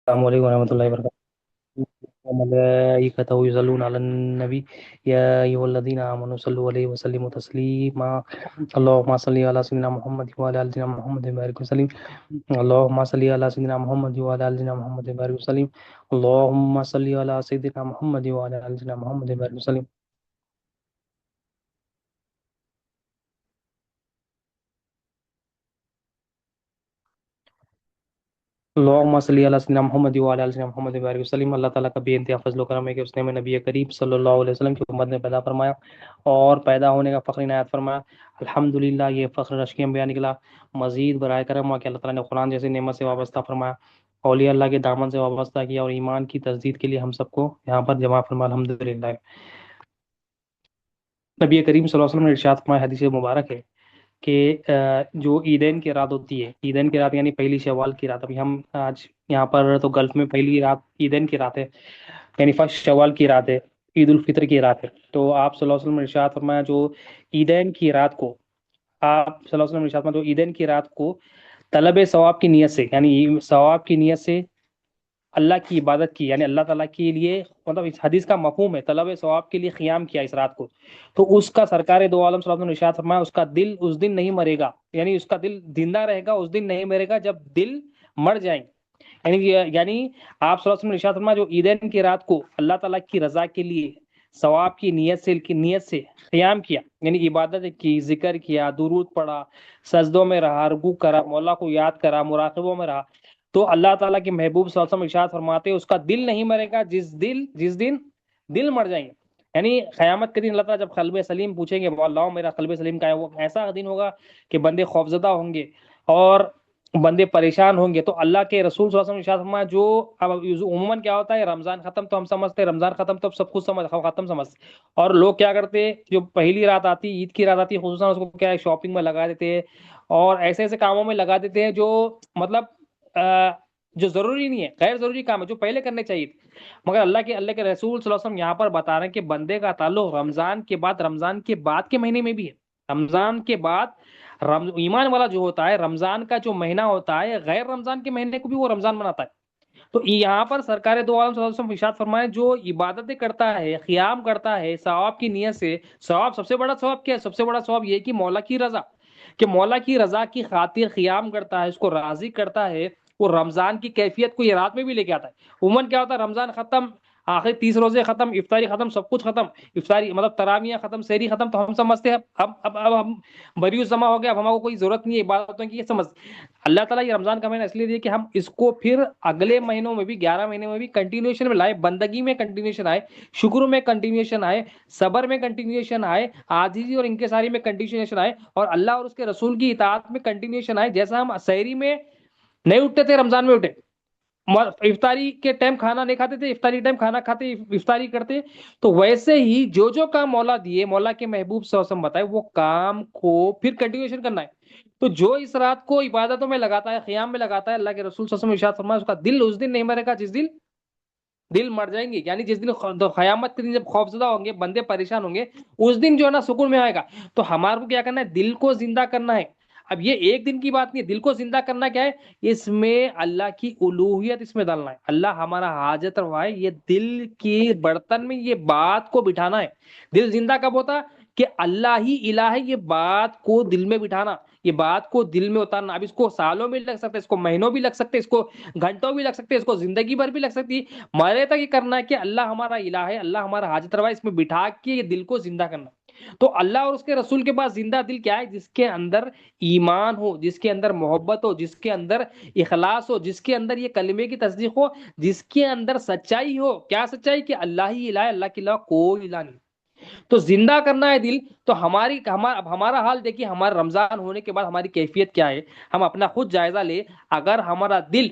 السلام عليكم ورحمة الله وبركاته. الملائكة يصلون على النبي يا أيها الذين آمنوا صلوا عليه وسلموا تسليما. اللهم صل على سيدنا محمد وعلى آل سيدنا محمد وبارك وسلم. اللهم صل على سيدنا محمد وعلى آل سيدنا محمد وبارك وسلم. اللهم صل على سيدنا محمد وعلى آل سيدنا محمد وبارك وسلم. اللهم صل على سيدنا محمد وعلى آل سيدنا محمد وبارك وسلم. اللہ تعالیٰ کا بے انتہا فضل و کرم ہے کہ اس نے ہمیں نبی کریم صلی اللہ علیہ وسلم کی امت میں پیدا فرمایا اور پیدا ہونے کا فخر عنایت فرمایا. الحمدللہ یہ فخر رشک انبیاء نکلا. مزید برائے کرم ہوا کہ اللہ تعالیٰ نے قرآن جیسی نعمت سے وابستہ فرمایا، اولیاء اللہ کے دامن سے وابستہ کیا اور ایمان کی تجدید کے لیے ہم سب کو یہاں پر جمع فرمایا. الحمدللہ. نبی کریم صلی اللہ علیہ وسلم نے ارشاد فرمایا، حدیث مبارک ہے کہ جو عیدین کی رات ہوتی ہے، عیدین کی رات یعنی پہلی شوال کی رات. ابھی ہم آج یہاں پر تو گلف میں پہلی رات عیدین کی رات ہے، یعنی فرسٹ شوال کی رات ہے، عید الفطر کی رات ہے. تو آپ صلی اللہ علیہ وسلم نے ارشاد فرمایا جو عیدین کی رات کو، آپ صلی اللہ علیہ وسلم نے ارشاد فرمایا جو عیدین کی رات کو طلب ثواب کی نیت سے، یعنی ثواب کی نیت سے اللہ کی عبادت کی، یعنی اللہ تعالیٰ کے لیے، مطلب اس حدیث کا مفہوم ہے طلب ثواب کے لیے قیام کیا اس رات کو، تو اس کا سرکار دو عالم صلی اللہ علیہ وسلم نے ارشاد فرمایا اس کا دل اس دن نہیں مرے گا، یعنی اس کا دل زندہ رہے گا، اس دن نہیں مرے گا جب دل مر جائیں. یعنی آپ صلی اللہ علیہ وسلم نے ارشاد فرمایا جو عیدین کی رات کو اللہ تعالیٰ کی رضا کے لیے ثواب کی نیت سے قیام کیا، یعنی عبادت کی، ذکر کیا، درود پڑھا، سجدوں میں رہا، رکوع کرا، مولا کو یاد کرا، مراقبوں میں رہا، تو اللہ تعالیٰ کے محبوب صلی اللہ علیہ وسلم ارشاد فرماتے ہیں اس کا دل نہیں مرے گا جس دن دل مر جائیں گے. یعنی قیامت کے دن اللہ تعالیٰ جب قلب سلیم پوچھیں گے اللہ میرا قلب سلیم کا ہے، وہ ایسا دن ہوگا کہ بندے خوفزدہ ہوں گے اور بندے پریشان ہوں گے. تو اللہ کے رسول صلی اللہ علیہ وسلم نے ارشاد فرمایا جو اب عموماً کیا ہوتا ہے، رمضان ختم تو ہم سمجھتے ہیں، رمضان ختم تو اب سب کچھ ختم سمجھتے، اور لوگ کیا کرتے ہیں جو پہلی رات آتی، عید کی رات آتی ہے، خصوصاً اس کو کیا ہے شاپنگ میں لگا دیتے ہیں اور ایسے ایسے کاموں میں لگا دیتے ہیں جو مطلب جو ضروری نہیں ہے، غیر ضروری کام ہے جو پہلے کرنے چاہیے تھے. مگر اللہ کے رسول صلی اللہ علیہ وسلم یہاں پر بتا رہے ہیں کہ بندے کا تعلق رمضان کے بعد کے مہینے میں بھی ہے. رمضان کے بعد ایمان والا جو ہوتا ہے رمضان کا جو مہینہ ہوتا ہے غیر رمضان کے مہینے کو بھی وہ رمضان مناتا ہے. تو یہاں پر سرکار دو عالم صلی اللہ علیہ وسلم ارشاد فرمائے جو عبادتیں کرتا ہے، قیام کرتا ہے ثواب کی نیت سے، ثواب سب سے بڑا ثواب کیا ہے؟ سب سے بڑا ثواب یہ کہ مولا کی رضا، کہ مولا کی رضا کی خاطر قیام کرتا ہے، اس کو راضی کرتا ہے، وہ رمضان کی کیفیت کو یہ رات میں بھی لے کے آتا ہے. عموماً کیا ہوتا ہے رمضان ختم، آخر 30 روزے ختم، افطاری ختم، سب کچھ ختم، افطاری مطلب تراویاں ختم، سحری ختم، تو ہم سمجھتے ہیں اب ہم بریو زمہ ہو گیا، اب ہمارے کو کوئی ضرورت نہیں ہے عبادتوں کی، یہ سمجھ. اللہ تعالیٰ یہ رمضان کا مہینہ اس لیے دیا کہ ہم اس کو پھر اگلے مہینوں میں بھی 11 مہینے میں بھی کنٹینیوشن میں لائے، بندگی میں کنٹینیوشن آئے، شکر میں کنٹینیوشن آئے، صبر میں کنٹینیوشن آئے، عاجزی اور انکساری میں کنٹینیوشن آئے، اور اللہ اور اس کے رسول کی اطاعت میں کنٹینیوشن آئے. جیسا ہم سحری میں نہیں اٹھتے تھے رمضان میں اٹھے، افطاری کے ٹائم کھانا نہیں کھاتے تھے، افطاری ٹائم کھانا کھاتے افطاری کرتے، تو ویسے ہی جو کام مولا دیے، مولا کے محبوب صلی اللہ علیہ وسلم بتائے وہ کام کو پھر کنٹینیوشن کرنا ہے. تو جو اس رات کو عبادتوں میں لگاتا ہے، قیام میں لگاتا ہے، اللہ کے رسول صلی اللہ علیہ وسلم ارشاد فرمایا اس کا دل اس دن نہیں مرے گا جس دل مر جائیں گے، یعنی جس دن قیامت کے دن جب خوفزدہ ہوں گے، بندے پریشان ہوں گے، اس دن جو ہے نا سکون میں آئے گا. تو ہمارے کو کیا کرنا ہے؟ دل کو زندہ کرنا ہے. اب یہ ایک دن کی بات نہیں ہے، دل کو زندہ کرنا کیا ہے؟ اس میں اللہ کی الوہیت اس میں ڈالنا ہے، اللہ ہمارا حاجت روا ہے، یہ دل کی برتن میں یہ بات کو بٹھانا ہے. دل زندہ کب ہوتا؟ کہ اللہ ہی الہ ہے، یہ بات کو دل میں بٹھانا، یہ بات کو دل میں اتارنا. اب اس کو سالوں میں لگ سکتے، اس کو مہینوں بھی لگ سکتے، اس کو گھنٹوں بھی لگ سکتے، اس کو زندگی بھر بھی لگ سکتی. مرے تک یہ کرنا ہے کہ اللہ ہمارا الہ ہے، اللہ ہمارا حاجت روا ہے، اس میں بٹھا کے یہ دل کو زندہ کرنا. تو اللہ اور اس کے رسول کے پاس زندہ دل کیا ہے؟ جس کے اندر ایمان ہو، جس کے اندر محبت ہو، جس کے اندر اخلاص ہو، جس کے اندر یہ کلمے کی تصدیق ہو، جس کے اندر سچائی ہو. کیا سچائی؟ کہ اللہ ہی الہ ہے، اللہ کے علاوہ کوئی الہ نہیں. تو زندہ کرنا ہے دل. تو اب ہمارا حال دیکھیے، ہمارا رمضان ہونے کے بعد ہماری کیفیت کیا ہے؟ ہم اپنا خود جائزہ لے. اگر ہمارا دل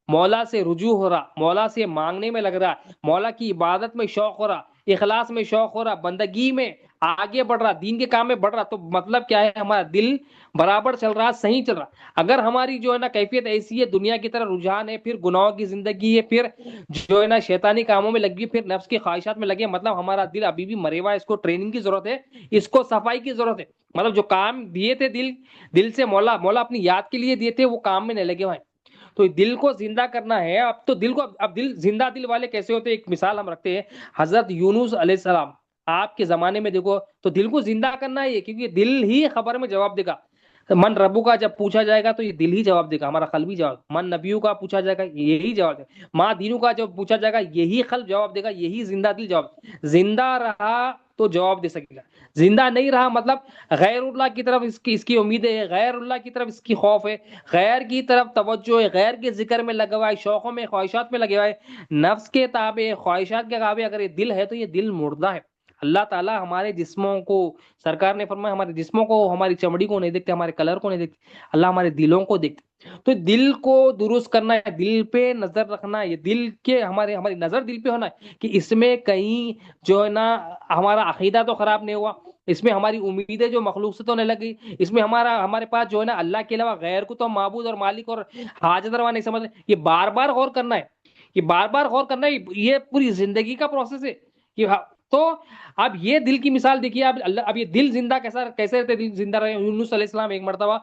مولا سے رجوع ہو رہا، مولا سے مانگنے میں لگ رہا، مولا کی عبادت میں شوق ہو رہا، اخلاص میں شوق ہو رہا، بندگی میں آگے بڑھ رہا، دین کے کام میں بڑھ رہا، تو مطلب کیا ہے؟ ہمارا دل برابر چل رہا، صحیح چل رہا. اگر ہماری جو ہے نا کیفیت ایسی ہے، دنیا کی طرح رجحان ہے، پھر گناہوں کی زندگی ہے، پھر جو ہے نا شیطانی کاموں میں لگی، پھر نفس کی خواہشات میں لگے، مطلب ہمارا دل ابھی بھی مرے ہوا ہے، اس کو ٹریننگ کی ضرورت ہے، اس کو صفائی کی ضرورت ہے. مطلب جو کام دیے تھے دل سے مولا اپنی یاد کے لیے دیے تھے، وہ کام میں نہیں لگے ہوئے. تو دل کو زندہ کرنا ہے. اب تو دل کو، اب دل زندہ دل والے کیسے ہوتے ہیں؟ ایک مثال ہم رکھتے ہیں، حضرت یونس علیہ السلام. آپ کے زمانے میں دیکھو تو دل کو زندہ کرنا ہے، کیونکہ دل ہی خبر میں جواب دے گا. من ربو کا جب پوچھا جائے گا تو یہ دل ہی جواب دے گا، ہمارا قلب بھی جواب. من نبیوں کا پوچھا جائے گا یہی جواب دے گا. ماں دینوں کا جب پوچھا جائے گا یہی قلب جواب دے گا، یہی زندہ دل جواب. زندہ رہا تو جواب دے سکے گا، زندہ نہیں رہا مطلب غیر اللہ کی طرف اس کی امید ہے، غیر اللہ کی طرف اس کی خوف ہے، غیر کی طرف توجہ ہے، غیر کے ذکر میں لگا ہوا ہے، شوقوں میں خواہشات میں لگے ہوا ہے، نفس کے تابع خواہشات کے تابع اگر یہ دل ہے تو یہ دل مردہ ہے. اللہ تعالیٰ ہمارے جسموں کو، سرکار نے فرمایا ہمارے جسموں کو، ہماری چمڑی کو نہیں دیکھتے، ہمارے کلر کو نہیں دیکھتے، اللہ ہمارے دلوں کو دیکھتے. تو دل کو درست کرنا ہے، دل پہ نظر رکھنا ہے، یہ دل کے ہماری نظر دل پہ ہونا ہے کہ اس میں کہیں جو ہے نا ہمارا عقیدہ تو خراب نہیں ہوا، اس میں ہماری امیدیں جو مخلوق سے تو نہیں لگی، اس میں ہمارے پاس جو ہے نا اللہ کے علاوہ غیر کو تو معبود اور مالک اور حاجت روا نہیں سمجھ رہے. یہ بار بار غور کرنا ہے، یہ بار بار غور کرنا ہے، یہ پوری زندگی کا پروسیس ہے کہ تو اب یہ دل کی مثال دیکھیے. اب یہ دل زندہ کیسے رہتے؟ دل زندہ رہے. یونس علیہ السلام ایک مرتبہ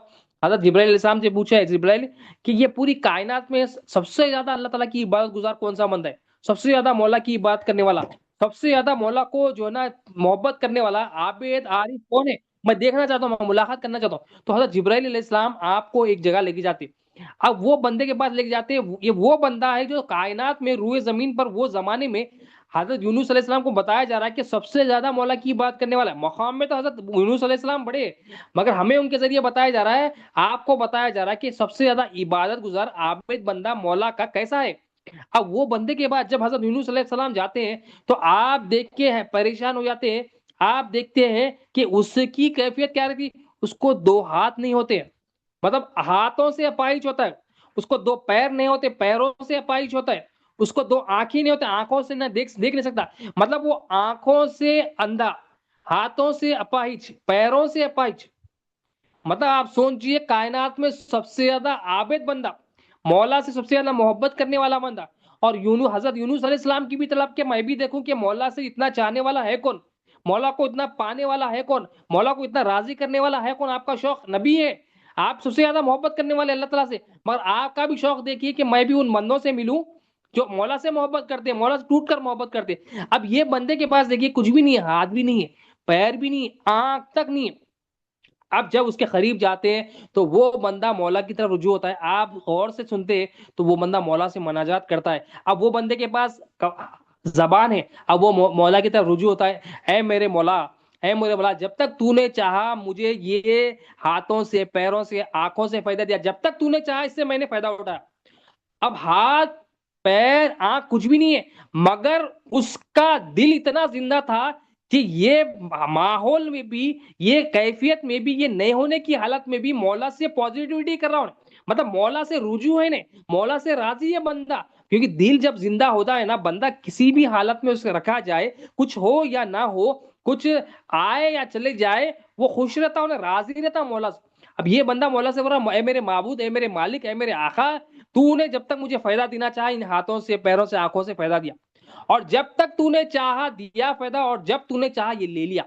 حضرت جبرائیل علیہ السلام سے پوچھا ہے جبرائیل کہ یہ پوری کائنات میں سب سے زیادہ اللہ تعالیٰ کی عبادت گزار کون سا بندہ ہے؟ سب سے زیادہ مولا کی عبادت کرنے والا، سب سے زیادہ مولا کو جو ہے نا محبت کرنے والا عابد عارف کون ہے؟ میں دیکھنا چاہتا ہوں، میں ملاقات کرنا چاہتا ہوں. تو حضرت جبرائیل علیہ السلام آپ کو ایک جگہ لے کے جاتے. اب وہ بندے کے پاس لے کے جاتے، یہ وہ بندہ ہے جو کائنات میں روئے زمین پر وہ زمانے میں حضرت یونس علیہ السلام کو بتایا جا رہا ہے کہ سب سے زیادہ مولا کی بات کرنے والا ہے. مقام میں تو حضرت یونس علیہ السلام بڑے ہیں، مگر ہمیں ان کے ذریعے بتایا جا رہا ہے، آپ کو بتایا جا رہا ہے کہ سب سے زیادہ عبادت گزار عابد بندہ مولا کا کیسا ہے. اب وہ بندے کے بعد جب حضرت یونس علیہ السلام جاتے ہیں تو آپ دیکھ کے پریشان ہو جاتے ہیں. آپ دیکھتے ہیں کہ اس کی کیفیت کیا رہتی؟ اس کو دو ہاتھ نہیں ہوتے، مطلب ہاتھوں سے اپائش ہوتا ہے. اس کو دو پیر نہیں ہوتے، پیروں سے اپائش ہوتا ہے. اس کو دو آنکھیں نہیں ہوتے، آنکھوں سے نہ دیکھ نہیں سکتا. مطلب وہ آنکھوں سے اندھا، ہاتھوں سے اپاہج، پیروں سے اپاہج. مطلب آپ سوچئے کائنات میں سب سے زیادہ عابد بندہ، مولا سے سب سے زیادہ محبت کرنے والا بندہ، اور حضرت یونس علیہ السلام کی بھی طلب کہ میں بھی دیکھوں کہ مولا سے اتنا چاہنے والا ہے کون، مولا کو اتنا پانے والا ہے کون، مولا کو اتنا راضی کرنے والا ہے کون. آپ کا شوق نبی ہے، آپ سب سے زیادہ محبت کرنے والے اللہ تعالیٰ سے، مگر آپ کا بھی شوق دیکھیے کہ میں بھی ان بندوں سے ملوں جو مولا سے محبت کرتے ہیں، مولا سے ٹوٹ کر محبت کرتے ہیں. اب یہ بندے کے پاس دیکھیے کچھ بھی نہیں ہے، ہاتھ بھی نہیں ہے، پیر بھی نہیں ہے، آنکھ تک نہیں ہے. اب جب اس کے قریب جاتے ہیں تو وہ بندہ مولا کی طرف رجوع ہوتا ہے. آپ غور سے سنتے ہیں تو وہ بندہ مولا سے مناجات کرتا ہے. اب وہ بندے کے پاس زبان ہے، اب وہ مولا کی طرف رجوع ہوتا ہے. اے میرے مولا، اے میرے مولا، جب تک تو نے چاہا مجھے یہ ہاتھوں سے، پیروں سے، آنکھوں سے فائدہ دیا، جب تک تو نے چاہا اس سے میں نے فائدہ اٹھایا. اب ہاتھ، پیر، آنکھ کچھ بھی نہیں ہے، مگر اس کا دل اتنا زندہ تھا کہ یہ ماحول میں بھی، یہ کیفیت میں بھی، یہ نئے ہونے کی حالت میں بھی مولا سے پوزیٹیوٹی کر رہا ہوں. مطلب مولا سے رجوع ہے، مولا سے راضی ہے بندہ. کیونکہ دل جب زندہ ہوتا ہے نا، بندہ کسی بھی حالت میں اسے رکھا جائے، کچھ ہو یا نہ ہو، کچھ آئے یا چلے جائے، وہ خوش رہتا ہوں، راضی رہتا مولا سے. اب یہ بندہ مولا سے بول رہا اے میرے معبود، اے میرے مالک، اے میرے آقا، تو نے جب تک مجھے فائدہ دینا چاہا ان ہاتھوں سے، پیروں سے، آنکھوں سے فائدہ دیا، اور جب تک تو نے چاہا دیا فائدہ، اور جب تو نے چاہا یہ لے لیا.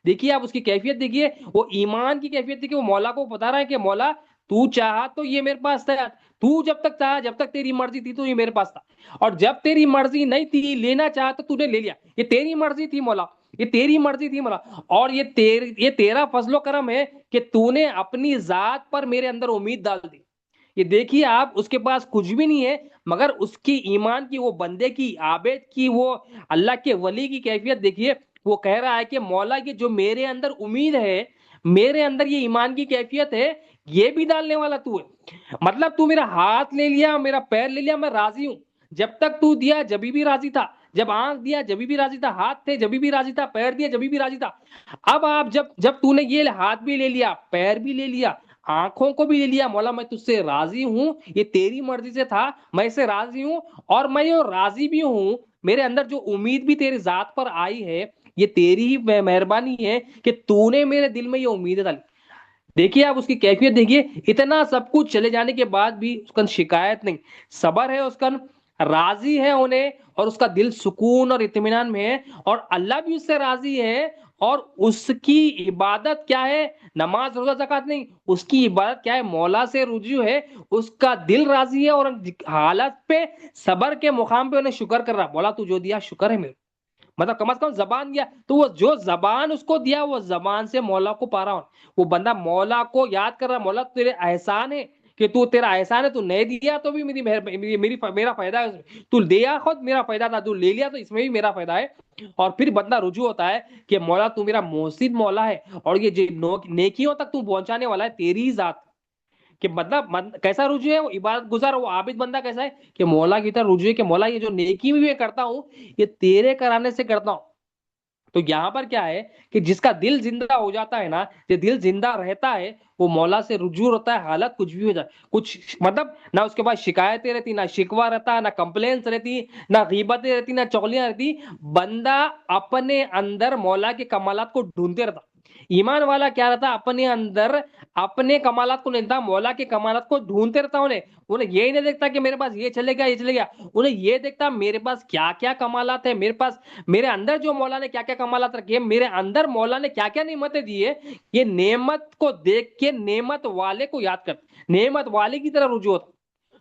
دیکھیے آپ اس کی کیفیت دیکھیے، وہ ایمان کی کیفیت دیکھیے. وہ مولا کو بتا رہا ہے کہ مولا تو چاہا تو یہ میرے پاس تھا، تو جب تک چاہا، جب تک تیری مرضی تھی تو یہ میرے پاس تھا، اور جب تیری مرضی نہیں تھی، لینا چاہا تو نے لے لیا. یہ تیری مرضی تھی مولا، یہ تیری مرضی تھی مولا، اور یہ تیرا فضل و کرم ہے کہ تو نے اپنی ذات پر میرے اندر امید ڈال دی. یہ دیکھیے آپ، اس کے پاس کچھ بھی نہیں ہے، مگر اس کی ایمان کی، وہ بندے کی، عابد کی، وہ اللہ کے ولی کی کیفیت دیکھیے. وہ کہہ رہا ہے کہ مولا یہ جو میرے اندر امید ہے، میرے اندر یہ ایمان کی کیفیت ہے، یہ بھی ڈالنے والا تو ہے. مطلب تو میرا ہاتھ لے لیا، میرا پیر لے لیا، میں راضی ہوں. جب تک تو دیا جبھی بھی راضی تھا، جب آنکھ دیا جبھی بھی راضی تھا، ہاتھ تھے جبھی بھی راضی تھا، پیر دیا جبھی بھی راضی تھا. اب آپ جب تو نے یہ ہاتھ بھی لے لیا، پیر بھی لے لیا، آنکھوں کو بھی لے لیا، مولا میں تجھ سے راضی ہوں، یہ تیری مرضی سے تھا، میں اسے راضی ہوں، اور میں یہ راضی بھی ہوں. میرے اندر جو امید بھی تیری ذات پر آئی ہے، یہ تیری ہی مہربانی ہے کہ تو نے میرے دل میں یہ امید ڈالی. دیکھیے آپ اس کی کیفیت دیکھیے، اتنا سب کچھ چلے جانے کے بعد بھی اس کا شکایت نہیں، صبر ہے اس کا. راضی ہے انہیں اور اس کا دل سکون اور اطمینان میں ہے، اور اللہ بھی اس سے راضی ہے، اور اس کی عبادت کیا ہے؟ نماز روزہ زکات نہیں، اس کی عبادت کیا ہے؟ مولا سے رجوع ہے، اس کا دل راضی ہے، اور حالت پہ صبر کے مقام پہ انہیں شکر کر رہا، مولا تو جو دیا شکر ہے میرے، مطلب کم از کم زبان دیا تو وہ جو زبان اس کو دیا وہ زبان سے مولا کو پا رہا ہوں، وہ بندہ مولا کو یاد کر رہا، مولا تیرے احسان ہے کہ تو تیرا احسان ہے، تو نہیں دیا تو بھی میرا فائدہ ہے، تو دیا خود میرا فائدہ تھا، تو لے لیا تو اس میں بھی میرا فائدہ ہے، اور پھر بندہ رجوع ہوتا ہے کہ مولا تو میرا محسن مولا ہے، اور یہ جو نیکیوں تک تو پہنچانے والا ہے تیری ذات، کہ مطلب کیسا رجوع ہے؟ وہ عبادت گزار وہ عابد بندہ کیسا ہے کہ مولا کی طرح رجوع ہے کہ مولا یہ جو نیکی بھی میں کرتا ہوں یہ تیرے کرانے سے کرتا ہوں۔ تو یہاں پر کیا ہے کہ جس کا دل زندہ ہو جاتا ہے نا، جو دل زندہ رہتا ہے وہ مولا سے رجوع ہوتا ہے، حالت کچھ بھی ہو جائے، کچھ مطلب نہ اس کے پاس شکایتیں رہتی، نہ شکوہ رہتا، نہ کمپلینس رہتی، نہ غیبتیں رہتی، نہ چغلیاں رہتی، بندہ اپنے اندر مولا کے کمالات کو ڈھونڈتے رہتا۔ ایمان والا کیا رہتا؟ اپنے اندر اپنے کمالات کو نہیں دیکھتا، مولا کے کمالات کو ڈھونڈتے رہتا، انہیں یہی نہیں دیکھتا کہ میرے پاس یہ چلے گا یہ چلے گا، انہیں یہ دیکھتا میرے پاس کیا کیا کمالات ہیں، میرے پاس میرے اندر جو مولا نے کیا کیا کمالات رکھے، میرے اندر مولا نے کیا کیا نعمتیں دی ہے، یہ نعمت کو دیکھ کے نعمت والے کو یاد کرتا، نعمت والے کی طرح رجوع ہوتا۔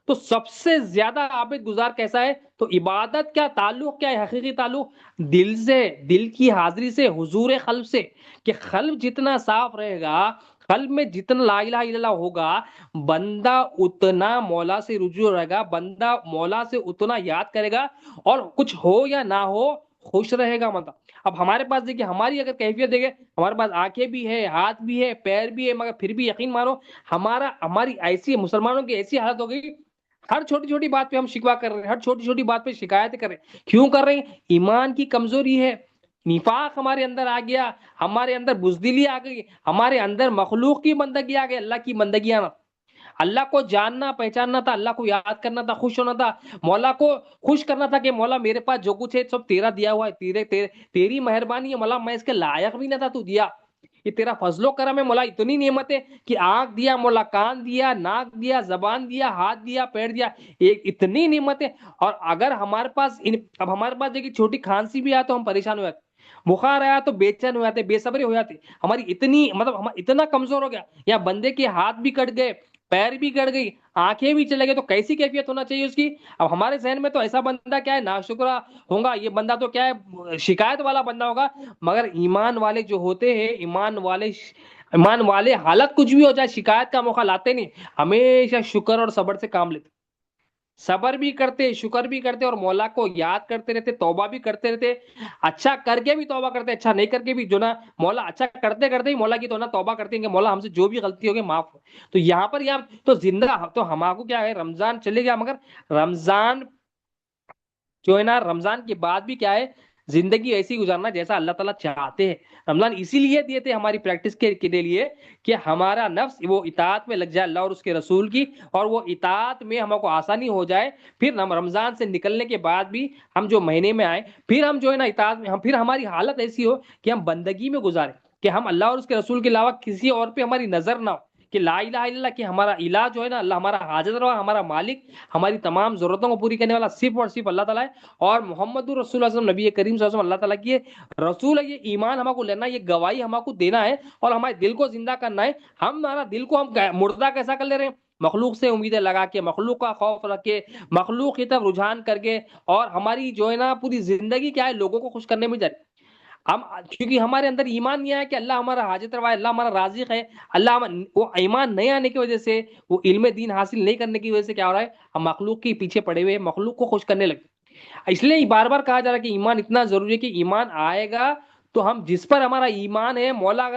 تو سب سے زیادہ عابد گزار کیسا ہے؟ تو عبادت کیا تعلق کیا ہے؟ حقیقی تعلق دل سے، دل کی حاضری سے، حضور قلب سے، کہ قلب جتنا صاف رہے گا، قلب میں جتنا لا الہ الا اللہ ہوگا، بندہ اتنا مولا سے رجوع رہے گا، بندہ مولا سے اتنا یاد کرے گا، اور کچھ ہو یا نہ ہو خوش رہے گا مطلب۔ اب ہمارے پاس دیکھیے ہماری اگر کیفیت دیکھے، ہمارے پاس آنکھیں بھی ہے، ہاتھ بھی ہے، پیر بھی ہے، مگر پھر بھی یقین مانو ہماری ایسی مسلمانوں کی ایسی حالت ہو گئی، ہر چھوٹی چھوٹی بات پہ ہم شکوا کر رہے ہیں، ہر چھوٹی چھوٹی بات پہ شکایتیں کر رہے ہیں، کیوں کر رہے ہیں؟ ایمان کی کمزوری ہے، نفاق ہمارے اندر آ گیا، ہمارے اندر بزدلی آ گئی، ہمارے اندر مخلوق کی بندگی آ گئی، اللہ کی بندگی آنا، اللہ کو جاننا پہچاننا تھا، اللہ کو یاد کرنا تھا، خوش ہونا تھا، مولا کو خوش کرنا تھا کہ مولا میرے پاس جو کچھ ہے سب تیرا دیا ہوا ہے، تیری مہربانی ہے مولا، میں اس کے لائق بھی نہ تھا تو دیا، یہ تیرا فضل و کرم ہے مولا، اتنی نعمت ہے کہ آنکھ دیا مولا، کان دیا، ناک دیا، زبان دیا، ہاتھ دیا، پیر دیا، ایک اتنی نعمت ہے۔ اور اگر ہمارے پاس اب ہمارے پاس دیکھیے چھوٹی کھانسی بھی آیا تو ہم پریشان ہو جاتے، بخار آیا تو بے چین ہو جاتے، بے صبری ہو جاتے، ہماری اتنی مطلب ہم اتنا کمزور ہو گیا، یا بندے کے ہاتھ بھی کٹ گئے، پیر بھی کٹ گئی، آنکھیں بھی چلے گئے، تو کیسی کیفیت ہونا چاہیے اس کی؟ اب ہمارے ذہن میں تو ایسا بندہ کیا ہے ناشکرا ہوگا، یہ بندہ تو کیا ہے شکایت والا بندہ ہوگا، مگر ایمان والے جو ہوتے ہیں، ایمان والے حالت کچھ بھی ہو جائے شکایت کا موقع لاتے نہیں، ہمیشہ شکر اور صبر سے کام لیتے، صبر بھی کرتے، شکر بھی کرتے، اور مولا کو یاد کرتے رہتے، توبہ بھی کرتے رہتے، اچھا کر کے بھی توبہ کرتے، اچھا نہیں کر کے بھی جو نا مولا اچھا کرتے کرتے ہی مولا کی تو نا توبہ کرتے ہیں کہ مولا ہم سے جو بھی غلطی ہوگی معاف ہو۔ تو یہاں پر یہاں تو زندہ تو ہمارے کو کیا ہے، رمضان چلے گیا، مگر رمضان جو ہے نا رمضان کے بعد بھی کیا ہے، زندگی ایسی گزارنا جیسا اللہ تعالیٰ چاہتے ہیں۔ رمضان اسی لیے دیے تھے ہماری پریکٹس کے لیے کہ ہمارا نفس وہ اطاعت میں لگ جائے اللہ اور اس کے رسول کی، اور وہ اطاعت میں ہم کو آسانی ہو جائے، پھر ہم رمضان سے نکلنے کے بعد بھی ہم جو مہینے میں آئے، پھر ہم جو ہے نا اطاعت میں پھر ہماری حالت ایسی ہو کہ ہم بندگی میں گزاریں، کہ ہم اللہ اور اس کے رسول کے علاوہ کسی اور پہ ہماری نظر نہ ہو، کہ لا الہ الا اللہ، کہ ہمارا الہ جو ہے نا اللہ، ہمارا حاجت روا، ہمارا مالک، ہماری تمام ضرورتوں کو پوری کرنے والا صرف اور صرف اللہ تعالیٰ ہے، اور محمد رسول اللہ صلی اللہ علیہ وسلم نبی کریم صلی اللہ علیہ وسلم اللہ تعالیٰ کی رسول ہے، یہ ایمان ہم کو لینا، یہ گواہی ہم کو دینا ہے، اور ہمارے دل کو زندہ کرنا ہے۔ ہمارا دل کو ہم مردہ کیسا کر لے رہے ہیں؟ مخلوق سے امیدیں لگا کے، مخلوق کا خوف رکھ کے، مخلوق کی طرف رجحان کر کے، اور ہماری جو ہے نا پوری زندگی کیا ہے لوگوں کو خوش کرنے میں جا رہی، ہم کیونکہ ہمارے اندر ایمان یہ ہے کہ اللہ ہمارا حاجت روا ہے، اللہ ہمارا رازق ہے، وہ ایمان نہیں آنے کی وجہ سے، وہ علم دین حاصل نہیں کرنے کی وجہ سے کیا ہو رہا ہے، ہم مخلوق کے پیچھے پڑے ہوئے مخلوق کو خوش کرنے لگے۔ اس لیے بار بار کہا جا رہا ہے کہ ایمان اتنا ضروری ہے، کہ ایمان آئے گا تو ہم جس پر ہمارا ایمان ہے، مولا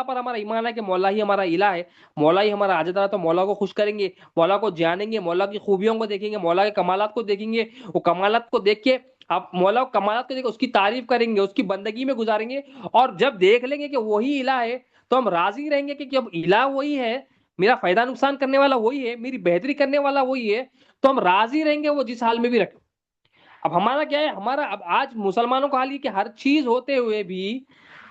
پر ہمارا ایمان ہے کہ مولا ہی ہمارا الہ ہے، مولا ہی ہمارا حاجت روا ہے، تو مولا کو خوش کریں گے، مولا کو جانیں گے، مولا کی خوبیوں کو دیکھیں گے، مولا کے کمالات کو دیکھیں گے، وہ کمالات کو دیکھ کے آپ مولا کمالات کو دیکھ کے اس کی تعریف کریں گے، اس کی بندگی میں گزاریں گے، اور جب دیکھ لیں گے کہ وہی الہ ہے تو ہم راضی رہیں گے کہ اب الہ وہی ہے، میرا فائدہ نقصان کرنے والا وہی ہے، میری بہتری کرنے والا وہی ہے، تو ہم راضی رہیں گے وہ جس حال میں بھی رکھے۔ اب ہمارا کیا ہے، اب آج مسلمانوں کا حال یہ کہ ہر چیز ہوتے ہوئے بھی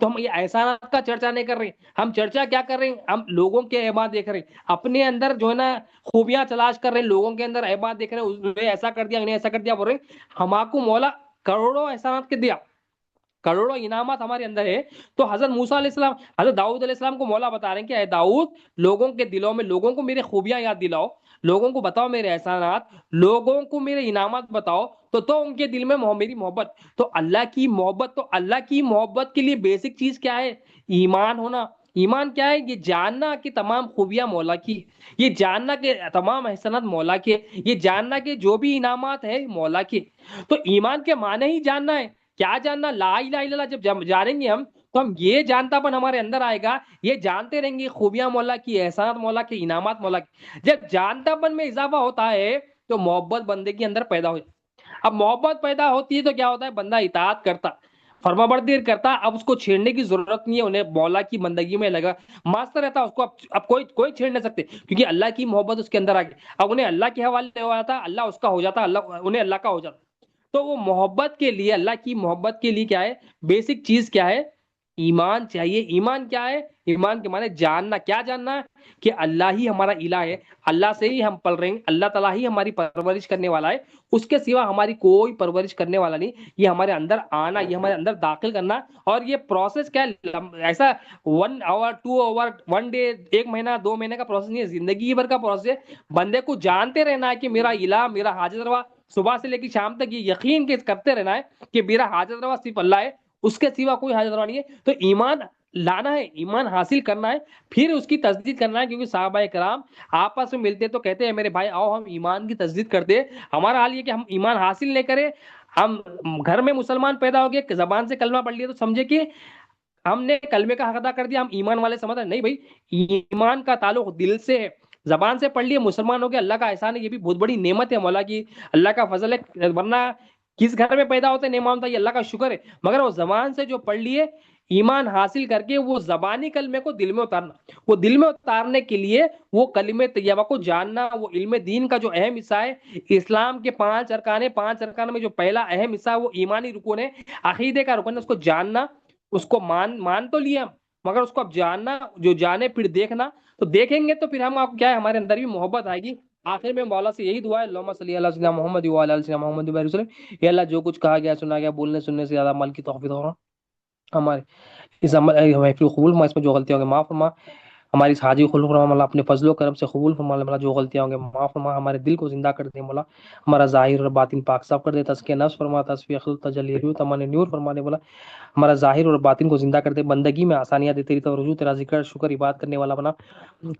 تو ہم یہ احسانات کا چرچا نہیں کر رہے، ہم چرچا کیا کر رہے ہیں؟ ہم لوگوں کے اعمال دیکھ رہے ہیں، اپنے اندر جو ہے نا خوبیاں تلاش کر رہے ہیں، لوگوں کے اندر اعمال دیکھ رہے ہیں، انہیں ایسا کر دیا، انہیں ایسا کر دیا، بول رہے ہیں ہم آپ کو مولا کروڑوں احسانات کے دیا، کروڑوں انعامات ہمارے اندر ہے۔ تو حضرت موسیٰ علیہ السلام، حضرت داؤد علیہ السلام کو مولا بتا رہے ہیں کہ اے داؤد، لوگوں کے دلوں میں، لوگوں کو میرے خوبیاں یاد دلاؤ، لوگوں کو بتاؤ میرے احسانات، لوگوں کو میرے انعامات بتاؤ، تو ان کے دل میں میری محبت۔ تو اللہ کی محبت، تو اللہ کی محبت کے لیے بیسک چیز کیا ہے؟ ایمان ہونا۔ ایمان کیا ہے؟ یہ جاننا کہ تمام خوبیاں مولا کی، یہ جاننا کہ تمام احسانات مولا کے، یہ جاننا کہ جو بھی انعامات ہیں مولا کے۔ تو ایمان کے معنی ہی جاننا ہے۔ کیا جاننا؟ لا الہ الا اللہ جب جانیں گے ہم، تو ہم یہ جانتا پن ہمارے اندر آئے گا، یہ جانتے رہیں گے خوبیاں مولا کی، احسانات مولا کے، انعامات مولا کی۔ جب جانتا پن میں اضافہ ہوتا ہے تو محبت بندے کے اندر پیدا ہو جاتی۔ اب محبت پیدا ہوتی ہے تو کیا ہوتا ہے؟ بندہ اطاعت کرتا، فرما برداری کرتا، اب اس کو چھیڑنے کی ضرورت نہیں ہے، انہیں مولا کی بندگی میں لگا مست رہتا، اس کو اب کوئی چھیڑ نہیں سکتے، کیونکہ اللہ کی محبت اس کے اندر آ گئی۔ اب انہیں اللہ کے حوالے ہو جاتا، اللہ اس کا ہو جاتا، اللہ انہیں اللہ کا ہو جاتا۔ تو وہ محبت کے لیے، اللہ کی محبت کے لیے کیا ہے؟ بیسک چیز کیا ہے؟ ایمان چاہیے۔ ایمان کیا ہے؟ ایمان کے معنی جاننا۔ کیا جاننا؟ کہ اللہ ہی ہمارا الہ ہے، اللہ سے ہی ہم پل رہے ہیں، اللہ تعالیٰ ہی ہماری پرورش کرنے والا ہے، اس کے سوا ہماری کوئی پرورش کرنے والا نہیں۔ یہ ہمارے اندر آنا، یہ ہمارے اندر داخل کرنا، اور یہ پروسیس کیا ہے؟ ایسا 1 آور 2 آور 1 ڈے، 1 مہینہ 2 مہینے کا پروسیس نہیں ہے، زندگی بھر کا پروسیس ہے۔ بندے کو جانتے رہنا ہے کہ میرا الہ، میرا حاجت روا، صبح سے لے کے شام تک یہ یقین کرتے رہنا ہے کہ میرا حاجت روا صرف اللہ ہے، اس کے سوا کوئی حاجت روا نہیں ہے۔ تو ایمان لانا ہے، ایمان حاصل کرنا ہے، پھر اس کی تجدید کرنا ہے، کیونکہ صحابہ کرام آپس میں ملتے تو کہتے ہیں میرے بھائی آؤ ہم ایمان کی تجدید کرتے۔ ہمارا حال یہ کہ ہم ایمان حاصل نہیں کریں، ہم گھر میں مسلمان پیدا ہو گئے، زبان سے کلمہ پڑھ لیا تو سمجھے کہ ہم نے کلمے کا حق ادا کر دیا، ہم ایمان والے سمجھ رہے نہیں بھائی، ایمان کا تعلق دل سے ہے۔ زبان سے پڑھ لیے مسلمان ہو گیا، اللہ کا احسان ہے، یہ بھی بہت بڑی نعمت ہے مولا کی، اللہ کا فضل ہے، ورنہ کس گھر میں پیدا ہوتے نہیں مانتا، یہ اللہ کا شکر ہے۔ مگر وہ زبان سے جو پڑھ لیے، ایمان حاصل کر کے وہ زبانی کلمے کو دل میں اتارنا، وہ دل میں اتارنے کے لیے وہ کلمہ طیبہ کو جاننا، وہ علم دین کا جو اہم حصہ ہے، اسلام کے 5 ارکان ہیں، 5 ارکان میں جو پہلا اہم حصہ ہے وہ ایمانی رکن ہے، عقیدے کا رکن ہے، اس کو جاننا، اس کو مان تو لیا، مگر اس کو اب جاننا، جو جانے پھر دیکھنا، تو دیکھیں گے تو پھر ہم آپ کیا ہے، ہمارے اندر بھی محبت آئے گی۔ آخر میں مولا سے یہی دعا ہے، اللہم صلی اللہ سیدنا محمد وعلی آل سیدنا محمد وبارک وسلم۔ یا اللہ جو کچھ کہا گیا سنا گیا، بولنے سننے سے زیادہ عمل کی توفیق ہو رہا ہمارے اس عمل محفل قبول فرما، اس میں جو غلطیاں ہوں گے معاف فرما، ہماری اس حاجی قبول فرما مولا، اپنے فضل و کرم سے قبول فرما مولا، جو غلطیاں ہوں گے معاف فرما، ہمارے دل کو زندہ کر دے مولا، ہمارا ظاہر اور باطن پاک صاف کر دے، تزکیہ نفس فرما، تصفیہ خلق، تجلی روح، تمام نور فرما دے مولا، ہمارا ظاہر اور باطن کو زندہ کر دے، بندگی میں آسانیاں دے، تیری تو رجوع، تیرا ذکر شکر عبادت کرنے والا بنا،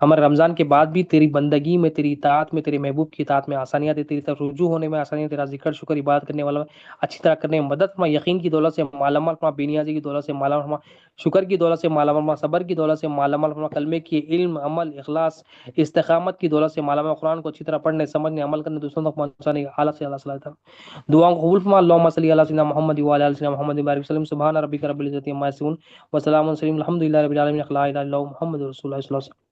ہمارے رمضان کے بعد بھی تیری بندگی میں، تیری اطاعت میں، تیرے محبوب کی اطاعت میں آسانیاں دے، تیری طرف رجوع ہونے میں آسانیاں، تیرا ذکر شکر عبادت کرنے والا اچھی طرح کرنے میں مدد فرما، یقین کی دولت سے مالا مال فرما، بے نیازی کی دولت سے مالا مال فرما، شکر کی دولت سے مالا مال فرما، صبر کی دولت سے مالا مال فرما، کلمے کی علم عمل اخلاص استقامت کی دولت سے مالا مال، قرآن کو اچھی طرح پڑھنے سمجھنے عمل کرنے دوسروں تک پہنچانے کی حالت سے اللہ صلی اللہ علیہ دعاؤں کو قبول فرما، اللهم صل علی سیدنا محمد وعلی آل سیدنا محمد وبارک وسلم، سبحان ربک رب العزۃ عما یصفون وسلام علی المرسلین، الحمد للہ رب العالمین، لا الہ الا اللہ محمد رسول اللہ صلی اللہ علیہ وسلم۔